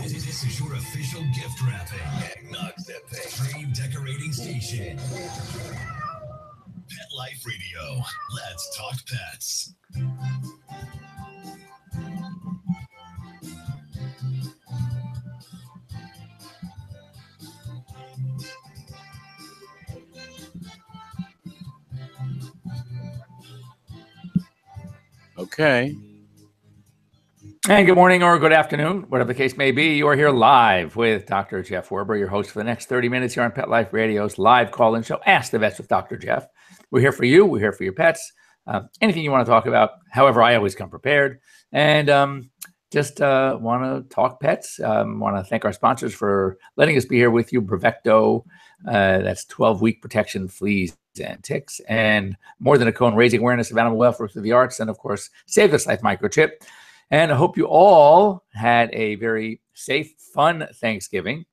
This is your official gift wrapping, eggnog sipping, dream decorating station. Pet Life Radio. Let's talk pets. Okay. And good morning or good afternoon, whatever the case may be. You are here live with Dr. Jeff Werber, your host for the next 30 minutes here on Pet Life Radio's live call-in show, Ask the Vets with Dr. Jeff. We're here for you. We're here for your pets. Anything you want to talk about. However, I always come prepared. And just want to talk pets. Want to thank our sponsors for letting us be here with you. Bravecto, that's 12-week protection, fleas and ticks, and More Than a Cone, raising awareness of animal welfare through the arts, and of course, Save This Life microchip. And I hope you all had a very safe, fun Thanksgiving.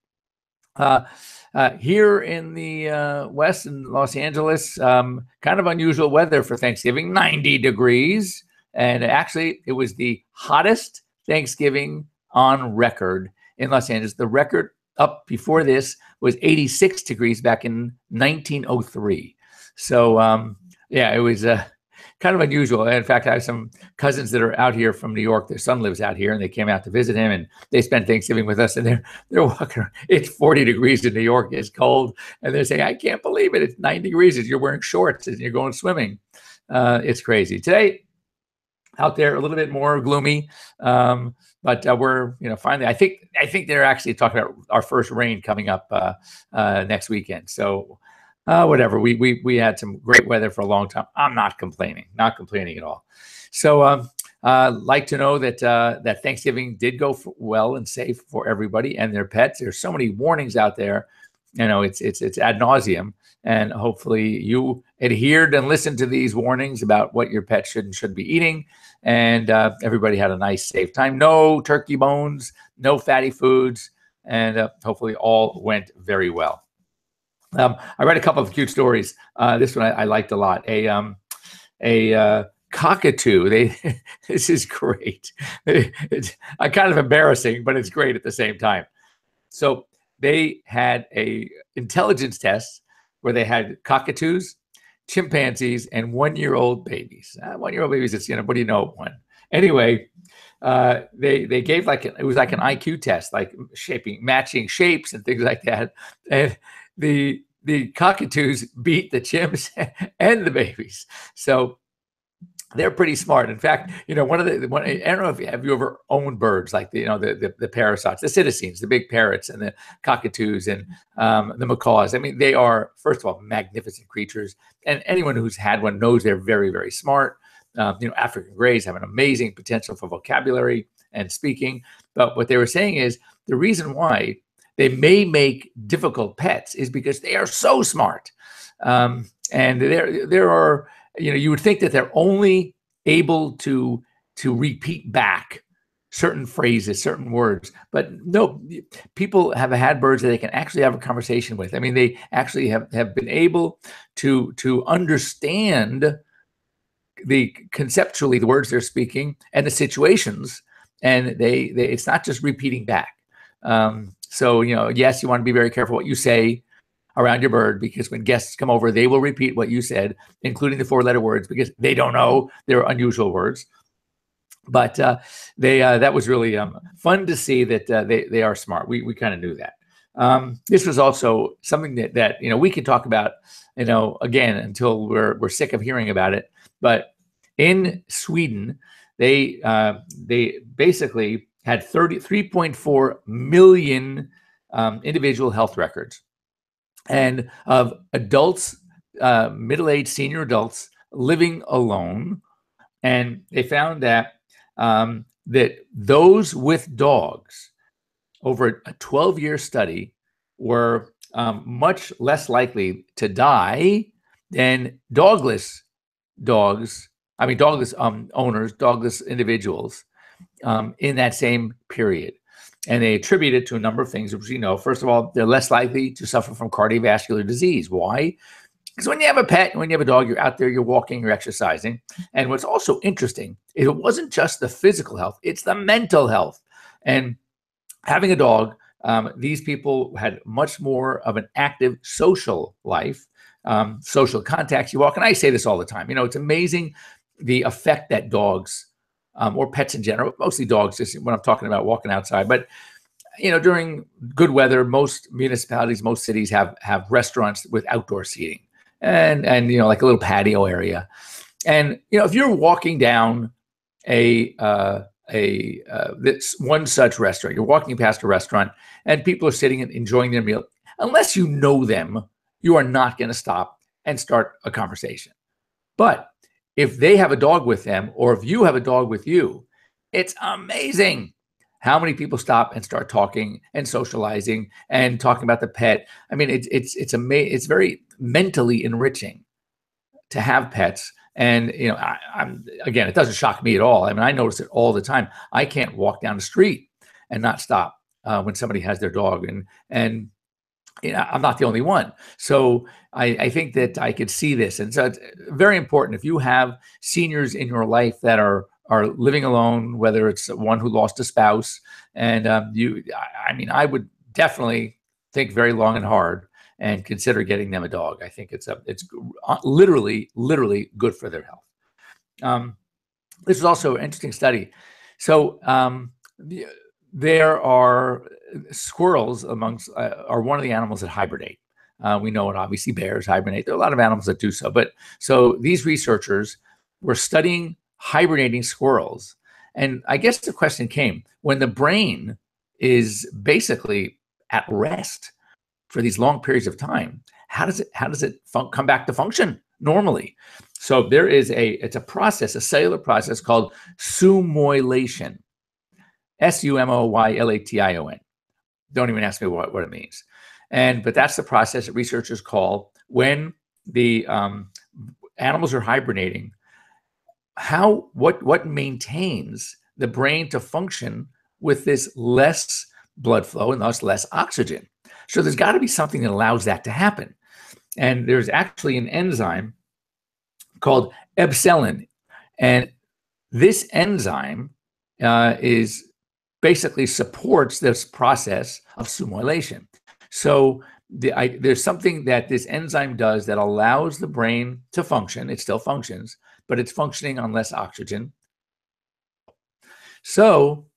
Here in the West in Los Angeles, kind of unusual weather for Thanksgiving, 90 degrees. And actually, it was the hottest Thanksgiving on record in Los Angeles. The record up before this was 86 degrees back in 1903. So, yeah, it was kind of unusual. In fact, I have some cousins that are out here from New York. Their son lives out here, and they came out to visit him, and they spent Thanksgiving with us. And they're walking around. It's 40 degrees in New York. It's cold, and they're saying, "I can't believe it. It's 9 degrees. And you're wearing shorts and you're going swimming." It's crazy today. Out there, a little bit more gloomy, but we're finally. I think they're actually talking about our first rain coming up next weekend. So. Whatever. We had some great weather for a long time. I'm not complaining at all. So like to know that that Thanksgiving did go well and safe for everybody and their pets. There's so many warnings out there. It's ad nauseum, and hopefully you adhered and listened to these warnings about what your pet should and shouldn't be eating. And everybody had a nice, safe time. No turkey bones, no fatty foods, and hopefully all went very well. I read a couple of cute stories. This one I liked a lot. A cockatoo. This is great. It's kind of embarrassing, but it's great at the same time. So they had a intelligence test where they had cockatoos, chimpanzees, and 1-year-old babies. 1-year-old babies. It's what do you know of one? Anyway. They gave it was like an IQ test, like matching shapes and things like that. And the cockatoos beat the chimps and the babies. So they're pretty smart. In fact, I don't know if have you ever owned birds like the parrots, the citizens, the big parrots, and the cockatoos and the macaws. I mean, they are, first of all, magnificent creatures. And anyone who's had one knows they're very, very smart. African greys have an amazing potential for vocabulary and speaking. But what they were saying is the reason why they may make difficult pets is because they are so smart. And there are, you would think that they're only able to repeat back certain phrases, certain words. But no, people have had birds that they can actually have a conversation with. I mean, they actually have been able to understand conceptually the words they're speaking and the situations, and they it's not just repeating back. So yes, you want to be very careful what you say around your bird, because when guests come over, they will repeat what you said, including the 4-letter words, because they don't know they're unusual words. But that was really fun to see that they are smart. We kind of knew that. This was also something that we could talk about again until we're sick of hearing about it. But in Sweden, they basically had 3.4 million individual health records, and of adults, middle-aged senior adults living alone, and they found that that those with dogs over a 12-year study were much less likely to die than dogless owners, dogless individuals in that same period. And they attribute it to a number of things, which first of all, they're less likely to suffer from cardiovascular disease. Why? Because when you have a pet, when you have a dog, you're out there, you're walking, you're exercising. And what's also interesting, it wasn't just the physical health, it's the mental health. And having a dog, these people had much more of an active social life, social contacts. You walk, and I say this all the time. It's amazing the effect that dogs or pets in general, mostly dogs, is when I'm talking about walking outside. But during good weather, most municipalities, most cities have restaurants with outdoor seating and like a little patio area. And if you're walking down this one such restaurant, you're walking past a restaurant and people are sitting and enjoying their meal, unless you know them, you are not going to stop and start a conversation. But if they have a dog with them, or if you have a dog with you, it's amazing how many people stop and start talking and socializing and talking about the pet. I mean, it's amazing. It's very mentally enriching to have pets. And again, it doesn't shock me at all. I mean, I notice it all the time. I can't walk down the street and not stop when somebody has their dog, and I'm not the only one. So I think that I could see this, and so it's very important. If you have seniors in your life that are living alone, whether it's one who lost a spouse, and I would definitely think very long and hard and consider getting them a dog. I think it's literally good for their health. This is also an interesting study. So there are squirrels are one of the animals that hibernate. We know it, obviously bears hibernate. There are a lot of animals that do so. But so these researchers were studying hibernating squirrels. And I guess the question came, when the brain is basically at rest for these long periods of time, how does it come back to function normally? So it's a process, a cellular process called sumoylation, sumoylation. Don't even ask me what it means. But that's the process that researchers call when the animals are hibernating. What maintains the brain to function with this less blood flow and thus less oxygen? So there's got to be something that allows that to happen. And there's actually an enzyme called epsilon. And this enzyme is basically supports this process of sumoylation. So there's something that this enzyme does that allows the brain to function. It still functions, but it's functioning on less oxygen. So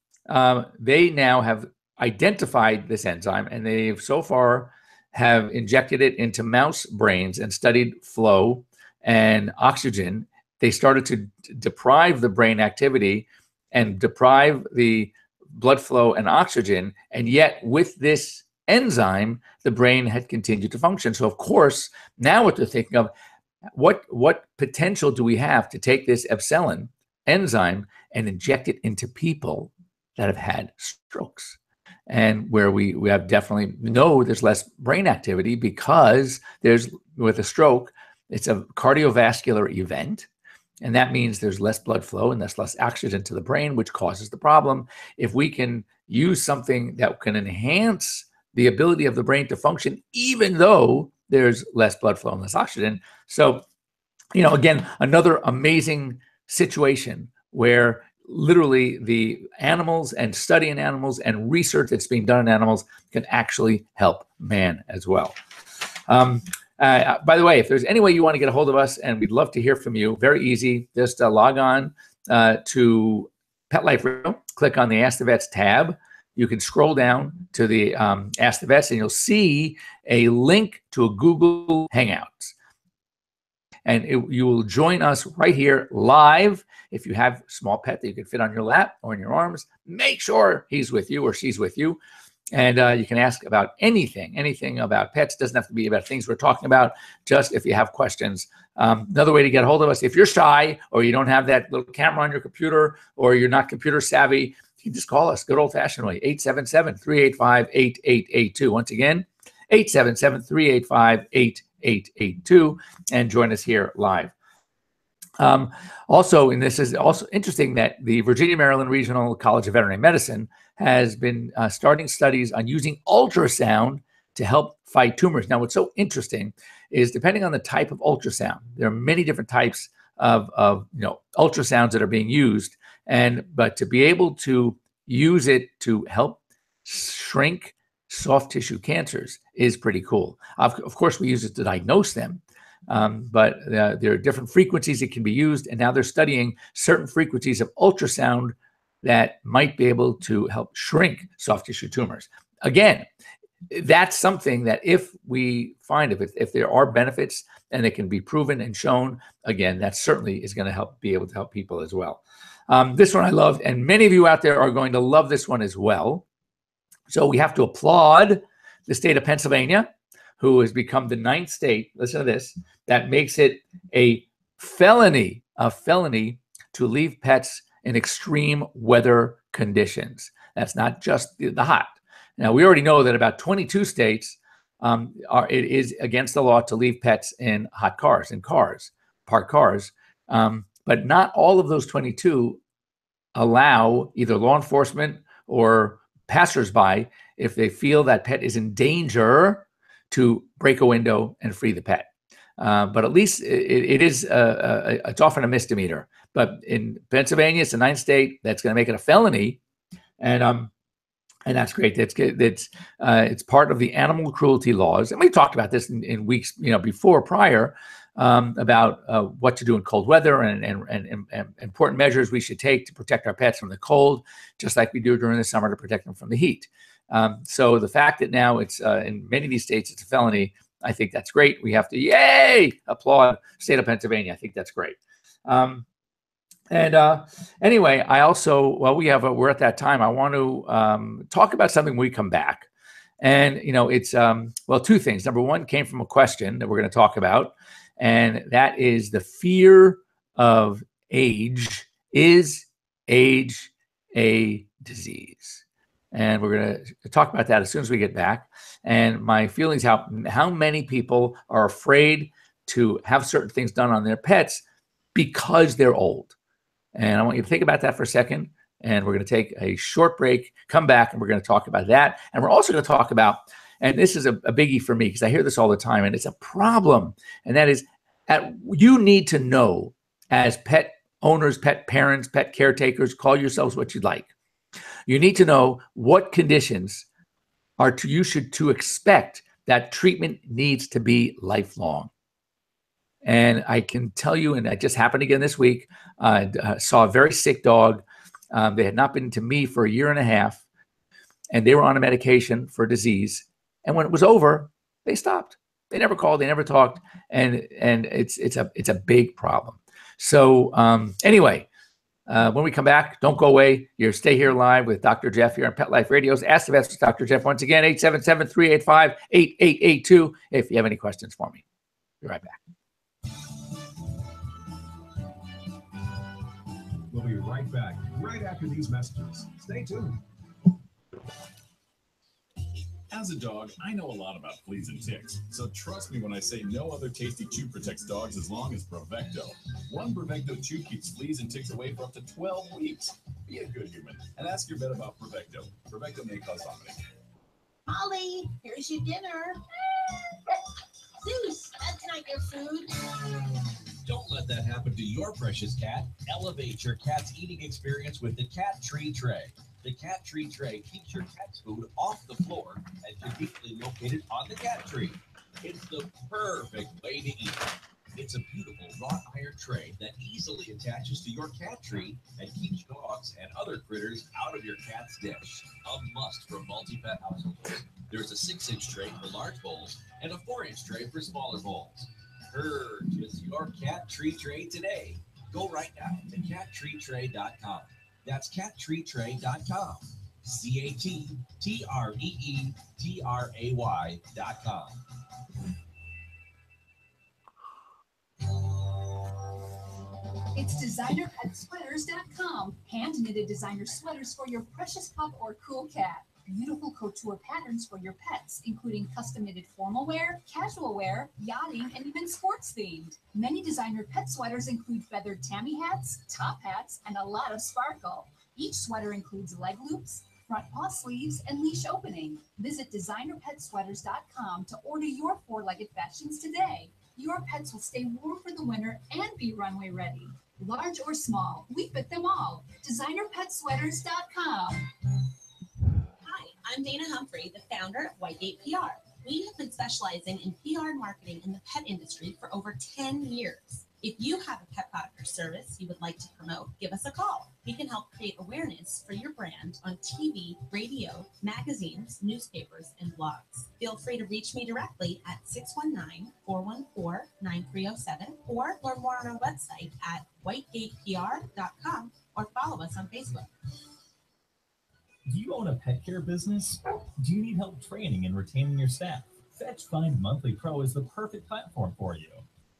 they now have identified this enzyme, and they've so far have injected it into mouse brains and studied flow and oxygen. They started to deprive the brain activity and deprive the blood flow and oxygen, and yet with this enzyme, the brain had continued to function. So of course, now what they're thinking of, what potential do we have to take this epsilon enzyme and inject it into people that have had strokes, and where we have definitely know there's less brain activity, because with a stroke, it's a cardiovascular event. And that means there's less blood flow and there's less oxygen to the brain, which causes the problem. If we can use something that can enhance the ability of the brain to function, even though there's less blood flow and less oxygen. So, again, another amazing situation where literally the animals and studying animals and research that's being done in animals can actually help man as well. By the way, if there's any way you want to get a hold of us, and we'd love to hear from you, very easy. Just log on to Pet Life Radio, click on the Ask the Vets tab. You can scroll down to the Ask the Vets, and you'll see a link to a Google Hangouts. And you will join us right here live. If you have a small pet that you can fit on your lap or in your arms, make sure he's with you or she's with you. And you can ask about anything about pets. It doesn't have to be about things we're talking about, just if you have questions. Another way to get a hold of us, if you're shy or you don't have that little camera on your computer or you're not computer savvy, you can just call us, good old-fashioned way, 877-385-8882. Once again, 877-385-8882, and join us here live. Also, and this is also interesting, that the Virginia Maryland Regional College of Veterinary Medicine has been starting studies on using ultrasound to help fight tumors. Now, what's so interesting is depending on the type of ultrasound. There are many different types of ultrasounds that are being used, but to be able to use it to help shrink soft tissue cancers is pretty cool. Of course, we use it to diagnose them, but there are different frequencies it can be used, and now they're studying certain frequencies of ultrasound that might be able to help shrink soft tissue tumors. Again, that's something that if we find, if there are benefits and it can be proven and shown, again, that certainly is going to be able to help people as well. This one I loved, and many of you out there are going to love this one as well. So we have to applaud the state of Pennsylvania, who has become the 9th state, listen to this, that makes it a felony to leave pets in extreme weather conditions. That's not just the hot. Now, we already know that about 22 states, it is against the law to leave pets in hot cars, parked cars. But not all of those 22 allow either law enforcement or passersby, if they feel that pet is in danger, to break a window and free the pet. But at least it's often a misdemeanor. But in Pennsylvania, it's the 9th state that's going to make it a felony, and that's great. It's part of the animal cruelty laws, and we talked about this in weeks prior about what to do in cold weather and important measures we should take to protect our pets from the cold, just like we do during the summer to protect them from the heat. So the fact that now it's in many of these states it's a felony, I think that's great. We have to applaud the state of Pennsylvania. I think that's great. Anyway, I also, we're at that time. I want to talk about something when we come back. And, it's, two things. Number one came from a question that we're going to talk about, and that is the fear of age. Is age a disease? And we're going to talk about that as soon as we get back. And my feelings, how many people are afraid to have certain things done on their pets because they're old. And I want you to think about that for a second. And we're going to take a short break, come back, and we're going to talk about that. And we're also going to talk about, and this is a biggie for me because I hear this all the time, and it's a problem. And that is, you need to know, as pet owners, pet parents, pet caretakers, call yourselves what you'd like. You need to know what conditions you should expect that treatment needs to be lifelong. And I can tell you, and that just happened again this week, I saw a very sick dog. They had not been to me for 1.5 years, and they were on a medication for disease. And when it was over, they stopped. They never called. They never talked. And it's a big problem. So anyway, when we come back, don't go away. You stay here live with Dr. Jeff here on Pet Life Radio's Ask the Vets with Dr. Jeff. Once again, 877-385-8882 if you have any questions for me. Be right back. We'll be right back, right after these messages. Stay tuned. As a dog, I know a lot about fleas and ticks, so trust me when I say no other tasty chew protects dogs as long as Bravecto. One Bravecto chew keeps fleas and ticks away for up to 12 weeks. Be a good human and ask your vet about Bravecto. Bravecto may cause vomiting. Molly, here's your dinner. Zeus, can I get food? Don't let that happen to your precious cat. Elevate your cat's eating experience with the Cat Tree Tray. The Cat Tree Tray keeps your cat's food off the floor and conveniently located on the cat tree. It's the perfect way to eat. It's a beautiful wrought iron tray that easily attaches to your cat tree and keeps dogs and other critters out of your cat's dish. A must for multi-pet households. There's a 6-inch tray for large bowls and a 4-inch tray for smaller bowls. Purchase your Cat Tree Tray today. Go right now to cattreetray.com. That's cattreetray.com. CATTREETRAY.com. It's designerpetsweaters.com. Hand-knitted designer sweaters for your precious pup or cool cat. Beautiful couture patterns for your pets, including custom-knitted formal wear, casual wear, yachting, and even sports-themed. Many designer pet sweaters include feathered tammy hats, top hats, and a lot of sparkle. Each sweater includes leg loops, front paw sleeves, and leash opening. Visit designerpetsweaters.com to order your four-legged fashions today. Your pets will stay warm for the winter and be runway ready. Large or small, we fit them all. designerpetsweaters.com. Hi, I'm Dana Humphrey, the founder of Whitegate PR. We have been specializing in PR and marketing in the pet industry for over 10 years. If you have a pet product or service you would like to promote, give us a call. We can help create awareness for your brand on TV, radio, magazines, newspapers, and blogs. Feel free to reach me directly at 619-414-9307 or learn more on our website at whitegatepr.com or follow us on Facebook. Do you own a pet care business? Do you need help training and retaining your staff? Fetch Find Monthly Pro is the perfect platform for you.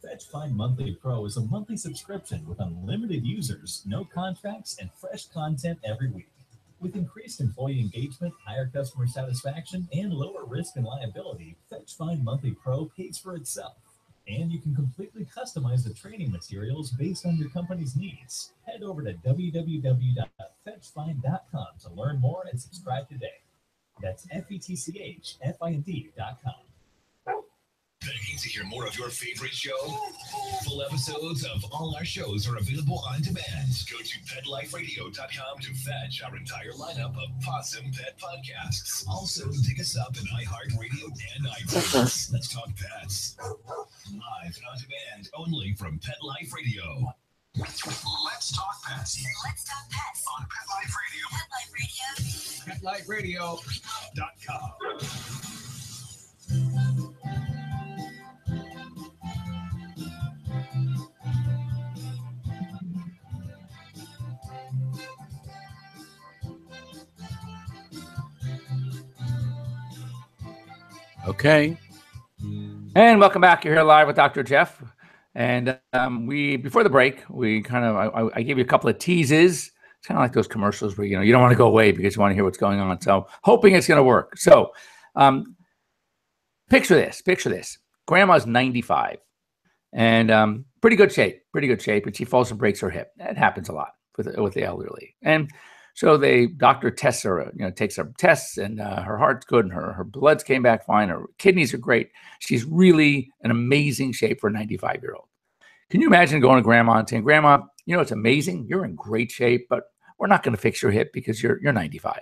Fetch Find Monthly Pro is a monthly subscription with unlimited users, no contracts, and fresh content every week. With increased employee engagement, higher customer satisfaction, and lower risk and liability, Fetch Find Monthly Pro pays for itself. And you can completely customize the training materials based on your company's needs. Head over to www.fetchfind.com to learn more and subscribe today. That's FETCHFIND.com. Begging to hear more of your favorite show? Full episodes of all our shows are available on demand. Go to PetLifeRadio.com to fetch our entire lineup of Possum Pet podcasts. Also, dig us up in iHeartRadio and iTunes. Let's talk pets. Live and on demand only from Pet Life Radio. Let's talk pets. Let's talk pets On Pet Life Radio. PetLifeRadio.com. Okay. And welcome back. You're here live with Dr. Jeff. And before the break, I gave you a couple of teases. It's kind of like those commercials where, you don't want to go away because you want to hear what's going on. So hoping it's going to work. So picture this. Grandma's 95 and pretty good shape. And she falls and breaks her hip. That happens a lot with the elderly. And so doctor tests her, takes her tests, and her heart's good, and her bloods came back fine. Her kidneys are great. She's really in amazing shape for a 95-year-old. Can you imagine going to Grandma and saying, "Grandma, it's amazing. You're in great shape, but we're not going to fix your hip because you're 95.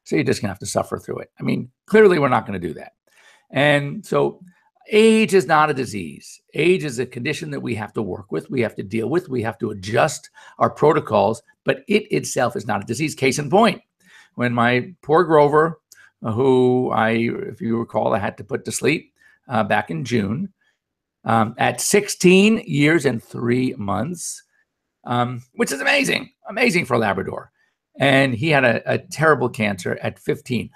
So you're just going to have to suffer through it." I mean, clearly we're not going to do that. And so age is not a disease. Age is a condition that we have to work with. We have to deal with. We have to adjust our protocols, but it itself is not a disease. Case in point, when my poor Grover, who if you recall, I had to put to sleep back in June, at 16 years and 3 months, which is amazing for a Labrador. And he had a terrible cancer at 15.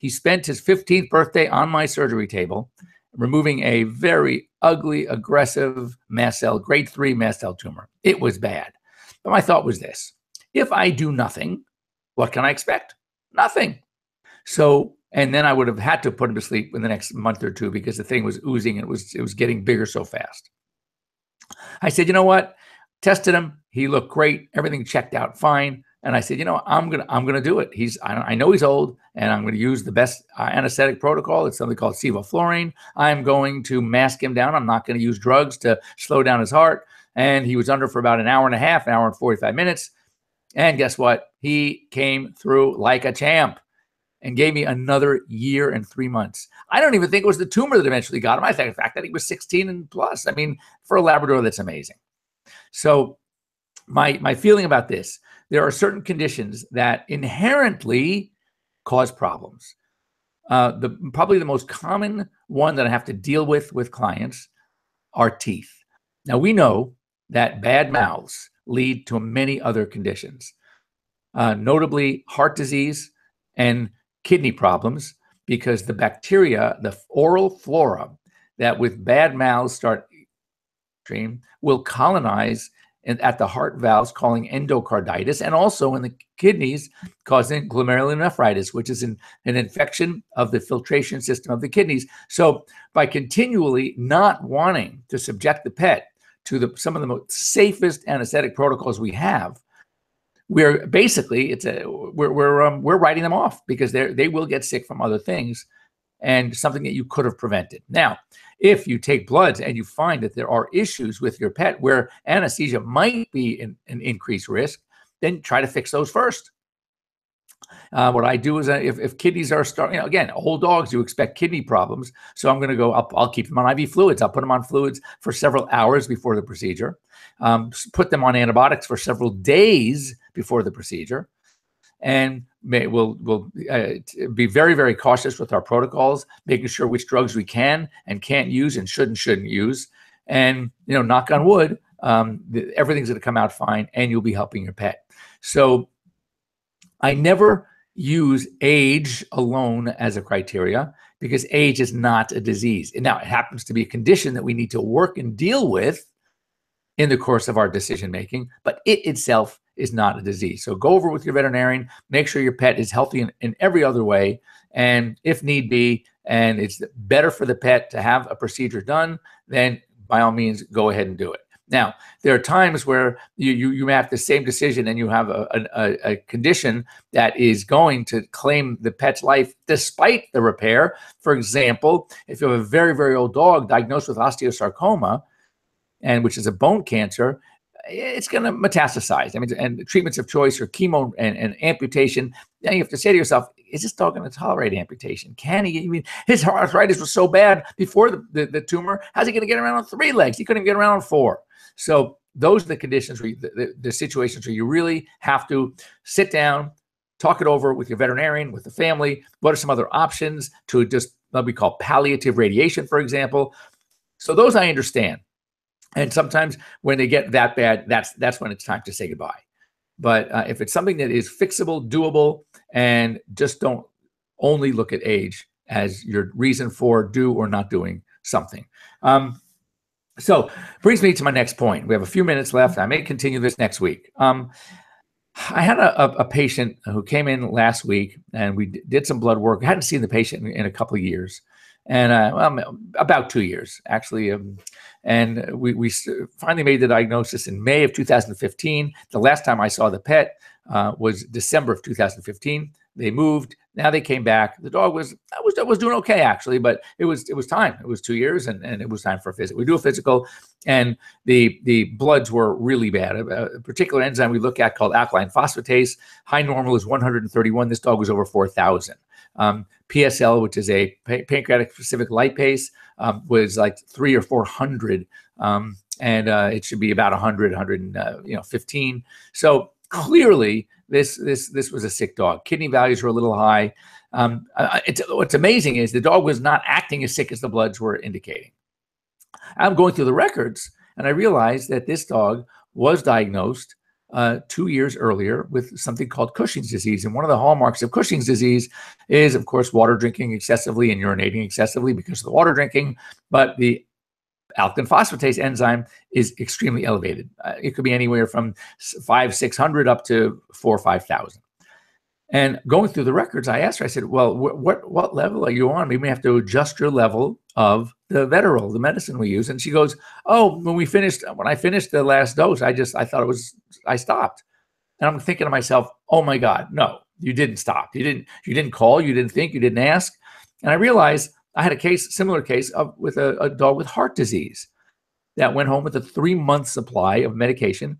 He spent his 15th birthday on my surgery table, removing a very ugly, aggressive mast cell, grade 3 mast cell tumor. It was bad. But my thought was this: if I do nothing, what can I expect? Nothing. So, and then I would have had to put him to sleep in the next month or two because the thing was oozing and it was getting bigger so fast. I said, you know what? Tested him. He looked great. Everything checked out fine. And I said, I'm gonna do it. I know he's old, and I'm going to use the best anesthetic protocol. It's something called sevoflurane. I'm going to mask him down. I'm not going to use drugs to slow down his heart. And he was under for about an hour and 45 minutes. And guess what? He came through like a champ and gave me another year and 3 months. I don't even think it was the tumor that eventually got him. I think the fact that he was 16 and plus. I mean, for a Labrador, that's amazing. So my feeling about this: there are certain conditions that inherently cause problems. Probably the most common one that I have to deal with clients are teeth. Now, we know that bad mouths lead to many other conditions, notably heart disease and kidney problems, because the bacteria, the oral flora that with bad mouths start will colonize at the heart valves, causing endocarditis, and also in the kidneys, causing glomerulonephritis, which is an infection of the filtration system of the kidneys. So by continually not wanting to subject the pet to some of the most safest anesthetic protocols we have, we're we're writing them off because they will get sick from other things, and something that you could have prevented. Now, if you take bloods and you find that there are issues with your pet where anesthesia might be an increased risk, then try to fix those first. What I do is if kidneys are starting, again, old dogs, you expect kidney problems. So I'm going to go up, I'll keep them on IV fluids. I'll put them on fluids for several hours before the procedure, put them on antibiotics for several days before the procedure. And we'll be very, very cautious with our protocols, making sure which drugs we can and can't use and shouldn't use. And, knock on wood, everything's going to come out fine and you'll be helping your pet. So I never use age alone as a criteria because age is not a disease. And now it happens to be a condition that we need to work and deal with in the course of our decision making, but it itself is not a disease. So go over with your veterinarian, make sure your pet is healthy in every other way. And if need be, and it's better for the pet to have a procedure done, then by all means, go ahead and do it. Now, there are times where you have the same decision and you have a condition that is going to claim the pet's life despite the repair. For example, if you have a very, very old dog diagnosed with osteosarcoma, and which is a bone cancer, it's going to metastasize. I mean, and treatments of choice are chemo and amputation. Now you have to say to yourself, is this dog going to tolerate amputation? Can he? I mean, his arthritis was so bad before the tumor. How's he going to get around on 3 legs? He couldn't even get around on 4. So those are the conditions where the situations where you really have to sit down, talk it over with your veterinarian, with the family. What are some other options to just what we call palliative radiation, for example? So those I understand. And sometimes when they get that bad, that's when it's time to say goodbye. But if it's something that is fixable, doable, and just don't only look at age as your reason for do or not doing something. So brings me to my next point. We have a few minutes left. I may continue this next week. I had a patient who came in last week, and we did some blood work. I hadn't seen the patient in a couple of years, and about 2 years, actually. And we finally made the diagnosis in May of 2015. The last time I saw the pet was December of 2015. They moved. Now they came back. The dog was doing okay, actually, but it was time. It was 2 years, and it was time for a physical. We do a physical, and the bloods were really bad. A particular enzyme we look at called alkaline phosphatase. High normal is 131. This dog was over 4,000. PSL, which is a pancreatic specific lipase, was like 300 or 400, and it should be about 100, 115. So clearly, this was a sick dog. Kidney values were a little high. What's amazing is the dog was not acting as sick as the bloods were indicating. I'm going through the records, and I realized that this dog was diagnosed 2 years earlier with something called Cushing's disease. And one of the hallmarks of Cushing's disease is, of course, water drinking excessively and urinating excessively because of the water drinking. But the alkaline phosphatase enzyme is extremely elevated. It could be anywhere from 500-600 up to 4,000 or 5,000. And going through the records, I asked her, I said, well, what level are you on? Maybe we have to adjust your level of the Veterol, the medicine we use. And she goes, oh, when I finished the last dose, I stopped. And I'm thinking to myself, oh my God, no, you didn't stop. You didn't call, you didn't think, you didn't ask. And I realized I had similar case with a dog with heart disease that went home with a 3-month supply of medication.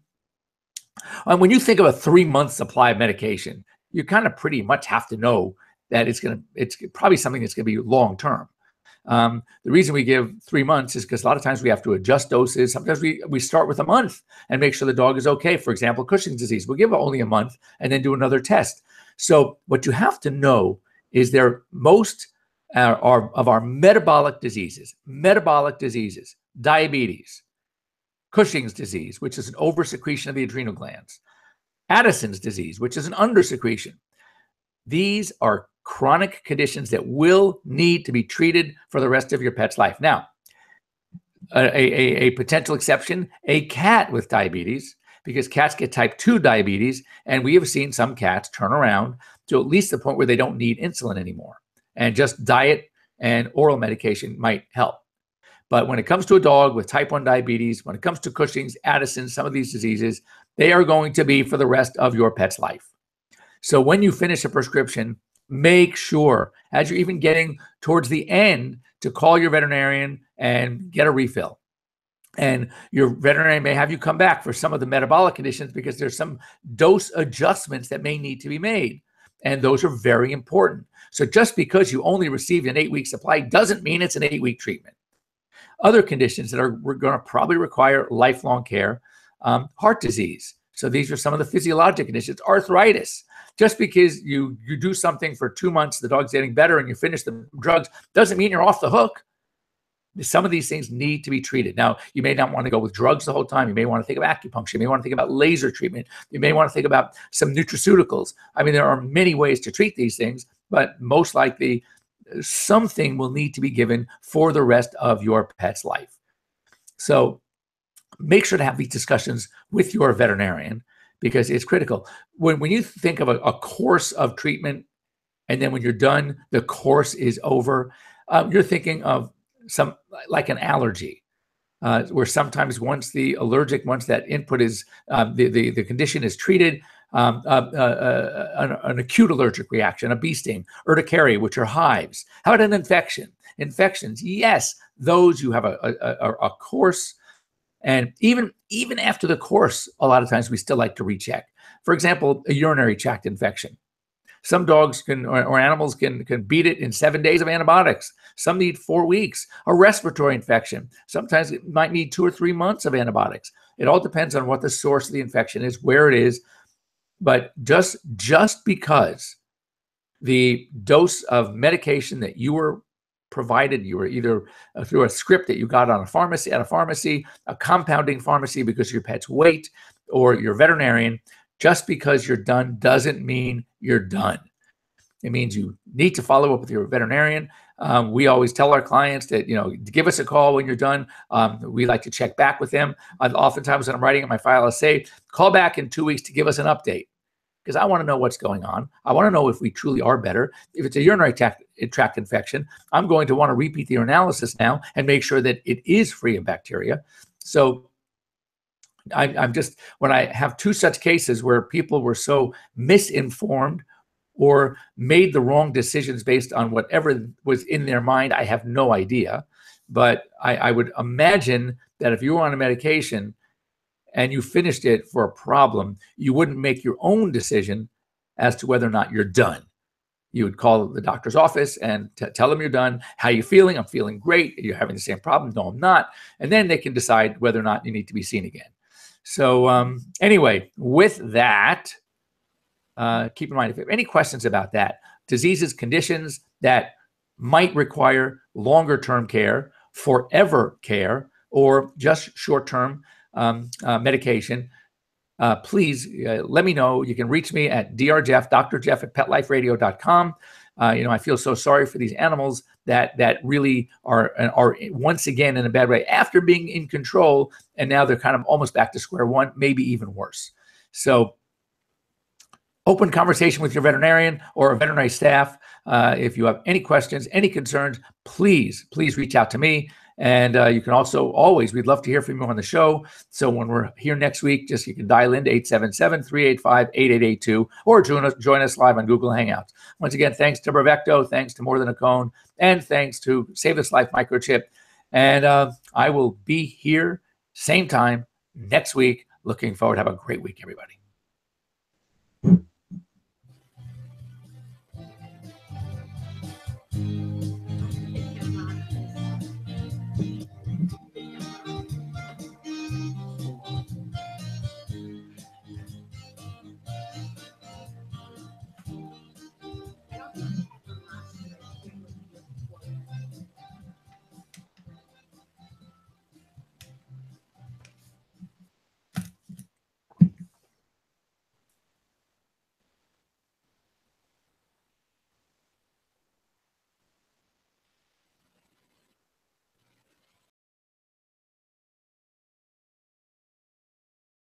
And when you think of a 3-month supply of medication, you kind of pretty much have to know that it's probably something that's going to be long-term. The reason we give 3 months is because a lot of times we have to adjust doses. Sometimes we start with a month and make sure the dog is okay. For example, Cushing's disease, we'll give it only a month and then do another test. So what you have to know is most of our metabolic diseases, diabetes, Cushing's disease, which is an oversecretion of the adrenal glands, Addison's disease, which is an undersecretion. These are chronic conditions that will need to be treated for the rest of your pet's life. Now, a potential exception, a cat with diabetes, because cats get type 2 diabetes, and we have seen some cats turn around to at least the point where they don't need insulin anymore, and just diet and oral medication might help. But when it comes to a dog with type 1 diabetes, when it comes to Cushing's, Addison's, some of these diseases, they are going to be for the rest of your pet's life. So when you finish a prescription, make sure, as you're even getting towards the end, to call your veterinarian and get a refill. And your veterinarian may have you come back for some of the metabolic conditions because there's some dose adjustments that may need to be made. And those are very important. So just because you only received an 8-week supply doesn't mean it's an 8-week treatment. Other conditions that are going to probably require lifelong care, heart disease. So these are some of the physiologic conditions. Arthritis. Just because you do something for 2 months, the dog's getting better, and you finish the drugs, doesn't mean you're off the hook. Some of these things need to be treated. Now, you may not want to go with drugs the whole time. You may want to think of acupuncture. You may want to think about laser treatment. You may want to think about some nutraceuticals. I mean, there are many ways to treat these things, but most likely something will need to be given for the rest of your pet's life. So make sure to have these discussions with your veterinarian because it's critical. When you think of a course of treatment, and then when you're done, the course is over, you're thinking of some like an allergy, where sometimes once that input is, the condition is treated, an acute allergic reaction, a bee sting, urticaria, which are hives. How about an infection? Infections, yes, those you have a course. And even after the course, a lot of times we still like to recheck. For example, a urinary tract infection. Some dogs or animals can beat it in 7 days of antibiotics. Some need 4 weeks. A respiratory infection. Sometimes it might need 2 or 3 months of antibiotics. It all depends on what the source of the infection is, where it is. But just because the dose of medication that you were provided, you were either through a script that you got at a pharmacy, a compounding pharmacy because of your pet's weight, or your veterinarian, just because you're done doesn't mean you're done. It means you need to follow up with your veterinarian. We always tell our clients that, give us a call when you're done. We like to check back with them. Oftentimes when I'm writing in my file, I say, call back in 2 weeks to give us an update because I want to know what's going on. I want to know if we truly are better. If it's a urinary tract infection, I'm going to want to repeat the urinalysis now and make sure that it is free of bacteria. So I'm just, when I have 2 such cases where people were so misinformed or made the wrong decisions based on whatever was in their mind, I have no idea. But I would imagine that if you were on a medication and you finished it for a problem, you wouldn't make your own decision as to whether or not you're done. You would call the doctor's office and tell them you're done. How are you feeling? I'm feeling great. Are you having the same problem? No, I'm not. And then they can decide whether or not you need to be seen again. So anyway, with that, keep in mind, if you have any questions about that, diseases, conditions that might require longer-term care, forever care, or just short-term medication, please let me know. You can reach me at drjeff, Dr. Jeff at PetLifeRadio.com. I feel so sorry for these animals that really are once again in a bad way after being in control, and now they're kind of almost back to square one, maybe even worse. So open conversation with your veterinarian or a veterinary staff. If you have any questions, any concerns, please reach out to me. And you can also we'd love to hear from you on the show. So when we're here next week, you can dial into 877-385-8882 or join us live on Google Hangouts. Once again, thanks to Bravecto, thanks to More Than a Cone, and thanks to Save This Life Microchip. And I will be here same time next week. Looking forward. Have a great week, everybody.